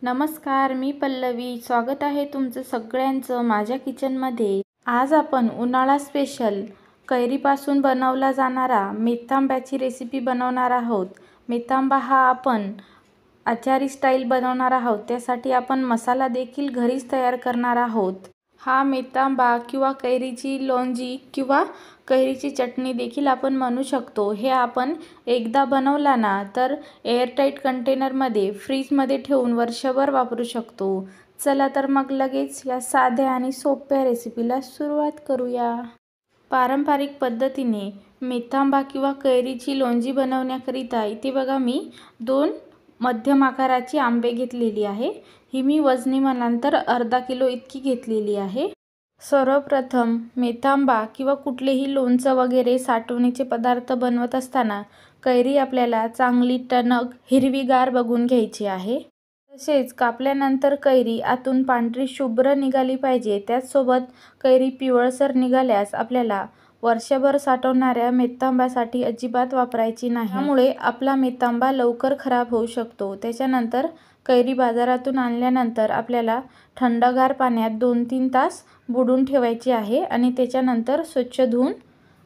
नमस्कार, मी पल्लवी. स्वागत आहे तुमचं सगळ्यांचं माझ्या किचनमध्ये. आज आपण उन्हाळा स्पेशल कैरीपासून बनवला जाणारा मेथांब्याची रेसिपी बनवणार आहोत. मेथांबा हा आपण आचारी स्टाईल बनवणार आहोत. त्यासाठी आपण मसाला देखील घरीच तयार करणार आहोत. हा मेथांबा किंवा कैरीची लोणजी किंवा कैरीची चटणी देखील आपण म्हणू शकतो. हे आपण एकदा बनवला ना तर एअरटाईट कंटेनरमध्ये फ्रीजमध्ये ठेवून वर्षभर वापरू शकतो. चला तर मग लगेच या साध्या आणि सोप्या रेसिपीला सुरुवात करूया. पारंपरिक पद्धतीने मेथांबा किंवा कैरीची लोणजी बनवण्याकरिता इथे बघा मी 2 मध्यम आकाराची आंबे घेतलेली आहे. ही मी वजनी मानांतर अर्धा किलो इतकी घेतलेली आहे. सर्वप्रथम मेथांबा किंवा कुठलेही लोणचं वगैरे साठवणीचे पदार्थ बनवत असताना कैरी आपल्याला चांगली टणक हिरवीगार बघून घ्यायची आहे. तसेच कापल्यानंतर कैरी आतून पांढरी शुभ्र निघाली पाहिजे. त्याचसोबत कैरी पिवळसर निघाल्यास आपल्याला वर्षभर साठवणाऱ्या मेथांब्यासाठी अजिबात वापरायची नाही. त्यामुळे आपला मेथांबा लवकर खराब होऊ शकतो. त्याच्यानंतर कैरी बाजारातून आणल्यानंतर आपल्याला थंडगार पाण्यात 2-3 तास बुडून ठेवायची आहे आणि त्याच्यानंतर स्वच्छ धुवून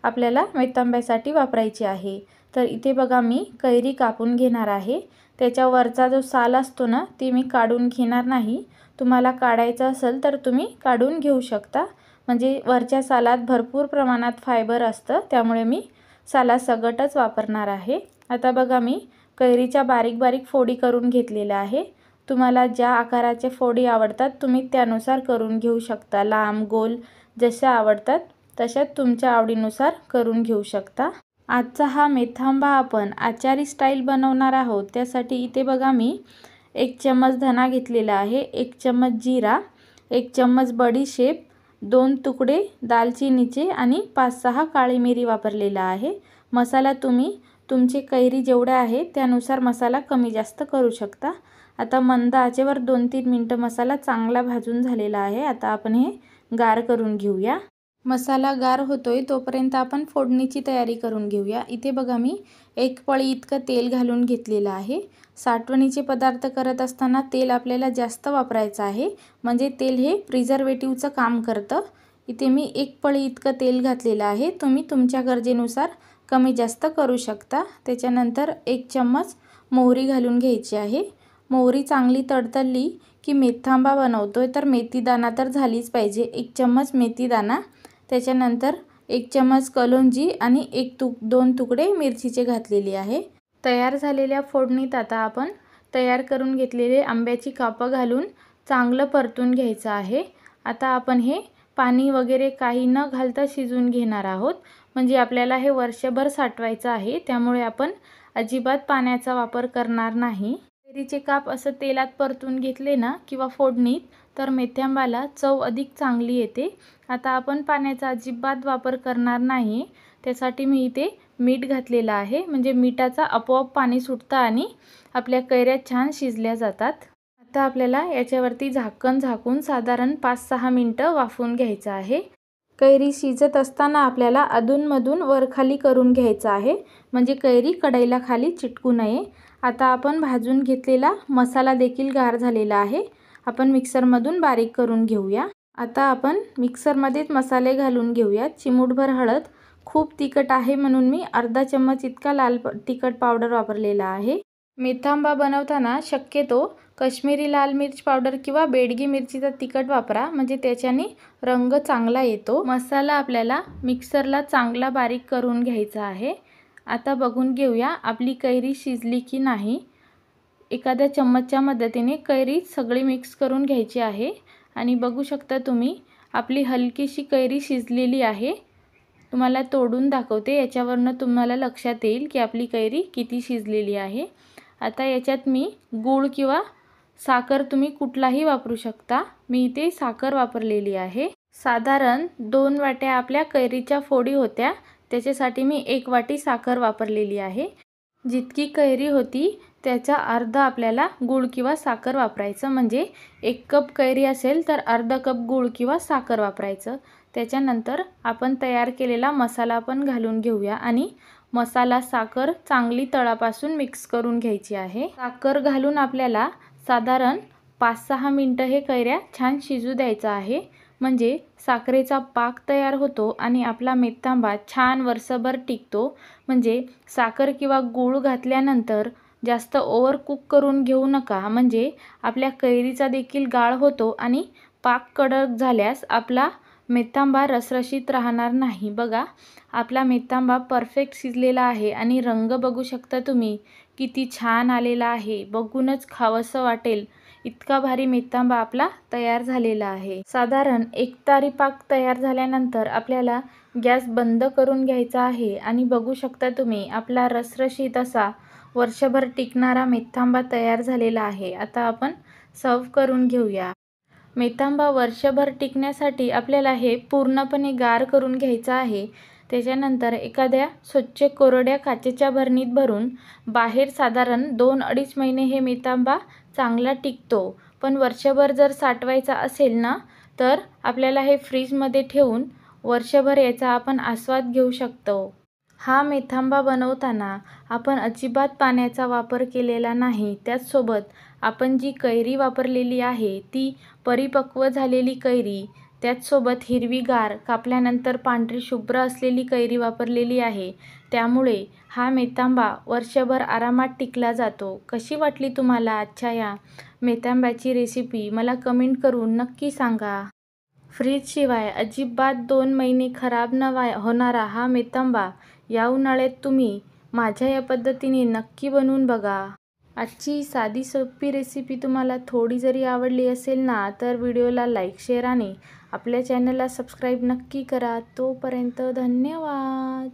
आपल्याला मेथांब्यासाठी वापरायची आहे. तर इथे बघा मी कैरी कापून घेणार आहे. त्याच्यावरचा जो साल असतो ना ते मी काढून घेणार नाही. तुम्हाला काढायचा असेल तर तुम्ही काढून घेऊ शकता. म्हणजे वरच्या सालात भरपूर प्रमाणात फायबर असतं, त्यामुळे मी सालासकटच वापरणार आहे. आता बघा मी कैरीच्या बारीक बारीक फोडी करून घेतलेल्या आहे. तुम्हाला ज्या आकाराचे फोडी आवडतात तुम्ही त्यानुसार करून घेऊ शकता. लांब गोल जशा आवडतात तशा तुमच्या आवडीनुसार करून घेऊ शकता. आजचा हा मेथांबा आपण आचारी स्टाईल बनवणार आहोत. त्यासाठी इथे बघा मी 1 चम्मच धना घेतलेला आहे, 1 चम्मच जिरा, 1 चम्मच बडीशेप, 2 तुकडे दालचिनीचे आणि 5-6 काळी मिरी वापरलेला आहे. मसाला तुम्ही तुमचे कैरी जेवढे आहे त्यानुसार मसाला कमी जास्त करू शकता. आता मंद आचेवर 2-3 मिनटं मसाला चांगला भाजून झालेला आहे. आता आपण हे गार करून घेऊया. मसाला गार होतोय तोपर्यंत आपण फोडणीची तयारी करून घेऊया. इथे बघा मी 1 पळी इतकं तेल घालून घेतलेलं आहे. साठवणीचे पदार्थ करत असताना तेल आपल्याला जास्त वापरायचं आहे, म्हणजे तेल हे प्रिझर्वेटिव्हचं काम करतं. इथे मी 1 पळी इतकं तेल घातलेलं आहे. तुम्ही तुमच्या गरजेनुसार कमी जास्त करू शकता. त्याच्यानंतर 1 चम्मच मोहरी घालून घ्यायची आहे. मोहरी चांगली तडतडली की मेथांबा बनवतोय तर मेथीदाणा तर झालीच पाहिजे. 1 चम्मच मेथीदाणा, त्याच्यानंतर 1 चम्मच कलोंजी आणि 2 तुकडे मिरचीचे घातलेली आहे. तयार झालेल्या फोडणीत आता आपण तयार करून घेतलेले आंब्याची कापं घालून चांगलं परतून घ्यायचं आहे. आता आपण हे पाणी वगैरे काही न घालता शिजवून घेणार आहोत. म्हणजे आपल्याला हे वर्षभर साठवायचं आहे, त्यामुळे आपण अजिबात पाण्याचा वापर करणार नाही. कैरीचे काप असं तेलात परतून घेतले ना किंवा फोडणीत तर मेथांब्याला चव अधिक चांगली येते. आता आपण पाण्याचा अजिबात वापर करणार नाही. त्यासाठी मी इथे मीठ घातलेलं आहे, म्हणजे मिठाचा आपोआप पाणी सुटतं आणि आपल्या कैऱ्या छान शिजल्या जातात. आता आपल्याला याच्यावरती झाकण झाकून साधारण 5-6 मिनटं वाफवून घ्यायचं आहे. कैरी शिजत असताना आपल्याला अधूनमधून वरखाली करून घ्यायचं आहे, म्हणजे कैरी कढईला खाली चिटकू नये. आता आपण भाजून घेतलेला मसाला देखील गार झालेला आहे. आपण मिक्सरमधून बारीक करून घेऊया. आता आपण मिक्सरमध्येच मसाले घालून घेऊया. चिमूटभर हळद, खूप तिखट आहे म्हणून मी अर्धा चम्मच इतका लाल तिखट पावडर वापरलेला आहे. मेथांबा बनवताना शक्यतो काश्मीरी लाल मिर्च पावडर किंवा बेडगी मिरचीचा तिखट वापरा, म्हणजे त्याच्याने रंग चांगला येतो. मसाला आपल्याला मिक्सरला चांगला बारीक करून घ्यायचा आहे. आता बघून घेऊया आपली कैरी शिजली की नाही. एखाद्या चम्मचच्या मदतीने कैरी सगळी मिक्स करून घ्यायची आहे आणि बघू शकता तुम्ही आपली हलकीशी कैरी शिजलेली आहे. तुम्हाला तोडून दाखवते, याच्यावरनं तुम्हाला लक्षात येईल की आपली कैरी किती शिजलेली आहे. आता याच्यात मी गूळ किंवा साखर तुम्ही कुठलाही वापरू शकता. मी इथे साखर वापरलेली आहे. साधारण 2 वाट्या आपल्या कैरीच्या फोडी होत्या, त्याच्यासाठी मी 1 वाटी साखर वापरलेली आहे. जितकी कैरी होती त्याचा अर्धा आपल्याला गूळ किंवा साखर वापरायचं, म्हणजे 1 कप कैरी असेल तर अर्धा कप गूळ किंवा साखर वापरायचं. त्याच्यानंतर आपण तयार केलेला मसाला पण घालून घेऊया आणि मसाला साखर चांगली तळापासून मिक्स करून घ्यायची आहे. साखर घालून आपल्याला साधारण 5-6 मिनटं हे कैऱ्या छान शिजू द्यायचा आहे. म्हणजे साखरेचा पाक तयार होतो आणि आपला मेथांबा छान वर्षभर टिकतो. म्हणजे साखर किंवा गूळ घातल्यानंतर जास्त ओव्हर कुक करून घेऊ नका, म्हणजे आपल्या कैरीचा देखील गाळ होतो आणि पाक कडक झाल्यास आपला मेथांबा रसरशीत राहणार नाही. बघा, आपला मेथांबा परफेक्ट शिजलेला आहे आणि रंग बघू शकता तुम्ही किती छान आलेला आहे. बघूनच खावंसं वाटेल इतका भारी मेथांबा आपला तयार झालेला आहे. साधारण 1 तारी पाक तयार झाल्यानंतर आपल्याला गॅस बंद करून घ्यायचा आहे आणि बघू शकता तुम्ही आपला रसरशीत असा वर्षभर टिकणारा मेथांबा तयार झालेला आहे. आता आपण सर्व करून घेऊया. मेथांबा वर्षभर टिकण्यासाठी आपल्याला हे पूर्णपणे गार करून घ्यायचं आहे. त्याच्यानंतर एखाद्या स्वच्छ कोरड्या काचेच्या भरणीत भरून बाहेर साधारण 2-2.5 महिने हे मेथांबा चांगला टिकतो. पण वर्षभर जर साठवायचा असेल ना, तर आपल्याला हे फ्रीजमध्ये ठेवून वर्षभर याचा आपण आस्वाद घेऊ शकतो. हा मेथांबा बनवताना आपण अजिबात पाण्याचा वापर केलेला नाही. त्याचसोबत आपण जी कैरी वापरलेली आहे ती परिपक्व झालेली कैरी, त्याचसोबत हिरवीगार कापल्यानंतर पांढरी शुभ्र असलेली कैरी वापरलेली आहे. त्यामुळे हा मेथांबा वर्षभर आरामात टिकला जातो. कशी वाटली तुम्हाला आजच्या या मेथांब्याची रेसिपी मला कमेंट करून नक्की सांगा. फ्रीजशिवाय अजिबात 2 महिने खराब न होणारा हा मेथांबा या उन्हाळ्यात तुम्ही माझ्या या पद्धतीने नक्की बनवून बघा. आजची साधी सोपी रेसिपी तुम्हाला थोडी जरी आवडली असेल ना, तर व्हिडिओला लाईक, शेअर आणि आपल्या चॅनलला सबस्क्राईब नक्की करा. तोपर्यंत धन्यवाद.